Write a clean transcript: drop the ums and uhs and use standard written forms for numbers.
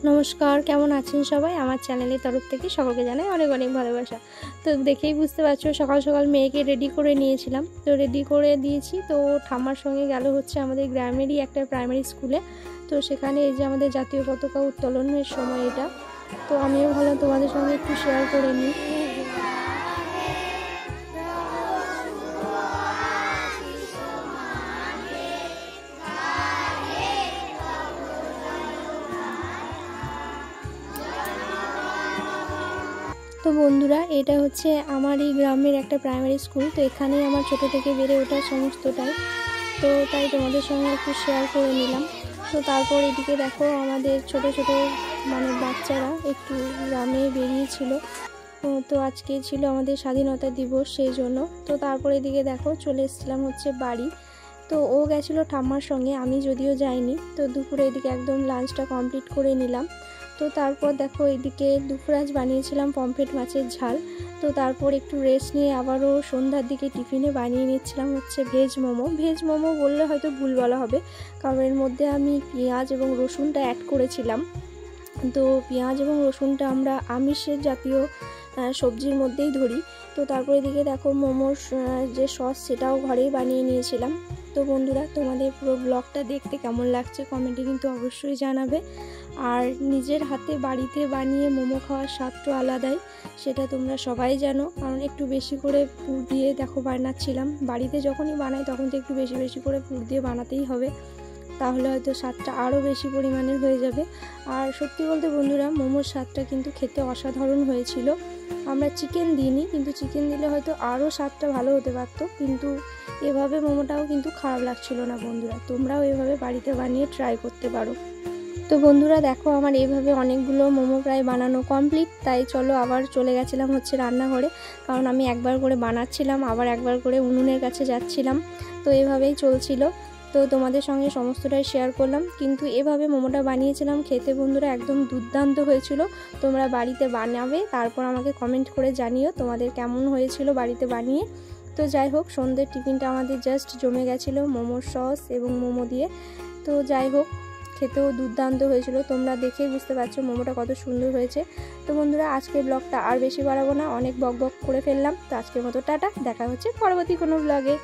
नमस्कार केमन आছেন সবাই আমার চ্যানেলের তরফ থেকে সকলকে জানাই অনেক অনেক ভালোবাসা। তো দেখেই বুঝতে পারছো সকাল সকাল মেয়েকে রেডি করে নিয়েছিলাম, তো রেডি করে দিয়েছি। তো ঠাম্মার সঙ্গে গেল হচ্ছে আমাদের গ্রামেরই একটা প্রাইমারি স্কুলে। তো সেখানে এই যে আমাদের জাতীয় পতাকা উত্তোলনের সময় এটা, তো আমিও ভাবলাম তোমাদের সঙ্গে একটু শেয়ার করে নিই। তো বন্ধুরা এটা হচ্ছে আমার এই গ্রামের একটা প্রাইমারি স্কুল। তো এখানেই আমার ছোট থেকে বেড়ে ওঠা সমস্তটাই, তো তাই তোমাদের সঙ্গে একটু শেয়ার করে নিলাম। তো তারপর এদিকে দেখো আমাদের ছোট ছোট বাচ্চারা একটু গ্রামে বেরিয়েছিল। তো আজকে ছিল আমাদের স্বাধীনতা দিবস সেই জন্য। তো তারপর এদিকে দেখো চলে এসেছিলাম হচ্ছে বাড়ি। তো ও গেছিলো ঠাম্মার সঙ্গে, আমি যদিও যাইনি। তো দুপুরে এদিকে একদম লাঞ্চটা কমপ্লিট করে নিলাম। তো তারপর দেখো এদিকে দুপুরে আজ বানিয়েছিলাম পমফ্রেট মাছের ঝাল। তো তারপর একটু রেস্ট নিয়ে আবারও সন্ধ্যার দিকে টিফিনে বানিয়ে নিচ্ছিলাম হচ্ছে ভেজ মোমো। ভেজ মোমো বললে হয়তো ভুল বলা হবে, কারণ এর মধ্যে আমি পেঁয়াজ এবং রসুনটা অ্যাড করেছিলাম। তো পেঁয়াজ এবং রসুনটা আমরা আমিষের জাতীয় সবজির মধ্যেই ধরি। তো তারপর এদিকে দেখো মোমোর যে সস সেটাও ঘরেই বানিয়ে নিয়েছিলাম। তো বন্ধুরা তোমাদের পুরো ব্লগটা দেখতে কেমন লাগছে কমেন্টে কিন্তু অবশ্যই জানাবে। আর নিজের হাতে বাড়িতে বানিয়ে মোমো খাওয়ার স্বাদ তো আলাদাই, সেটা তোমরা সবাই জানো। কারণ একটু বেশি করে পুর দিয়ে দেখো বানাচ্ছিলাম। বাড়িতে যখনই বানাই তখন তো একটু বেশি বেশি করে পুর দিয়ে বানাতেই হবে, তাহলে হয়তো স্বাদটা আরও বেশি পরিমাণের হয়ে যাবে। আর সত্যি বলতে বন্ধুরা মোমোর স্বাদটা কিন্তু খেতে অসাধারণ হয়েছিল। আমরা চিকেন দিইনি, কিন্তু চিকেন দিলে হয়তো আরও স্বাদটা ভালো হতে পারতো, কিন্তু এভাবে মোমোটাও কিন্তু খারাপ লাগছিল না। বন্ধুরা তোমরাও এভাবে বাড়িতে বানিয়ে ট্রাই করতে পারো। তো বন্ধুরা দেখো আমার এইভাবে অনেকগুলো মোমো প্রায় বানানো কমপ্লিট। তাই চলো আবার চলে গেছিলাম হচ্ছে রান্নাঘরে, কারণ আমি একবার করে বানাচ্ছিলাম আবার একবার করে উনুনের কাছে যাচ্ছিলাম। তো এভাবেই চলছিল। তো তোমাদের সঙ্গে সমস্তটাই শেয়ার করলাম। কিন্তু এভাবে মোমোটা বানিয়েছিলাম, খেতে বন্ধুরা একদম দুর্দান্ত হয়েছিল। তোমরা বাড়িতে বানাবে, তারপর আমাকে কমেন্ট করে জানিও তোমাদের কেমন হয়েছিল বাড়িতে বানিয়ে। তো যাই হোক সন্ধ্যের টিফিনটা আমাদের জাস্ট জমে গেছিলো মোমোর সস এবং মোমো দিয়ে। তো যাই হোক খেতেও দুর্দান্ত হয়েছিল, তোমরা দেখেই বুঝতে পারছো মোমোটা কত সুন্দর হয়েছে। তো বন্ধুরা আজকের ব্লগটা আর বেশি বাড়াবো না, অনেক বক বক করে ফেললাম। তো আজকের মতো টাটা, দেখা হচ্ছে পরবর্তী কোনো ব্লগে।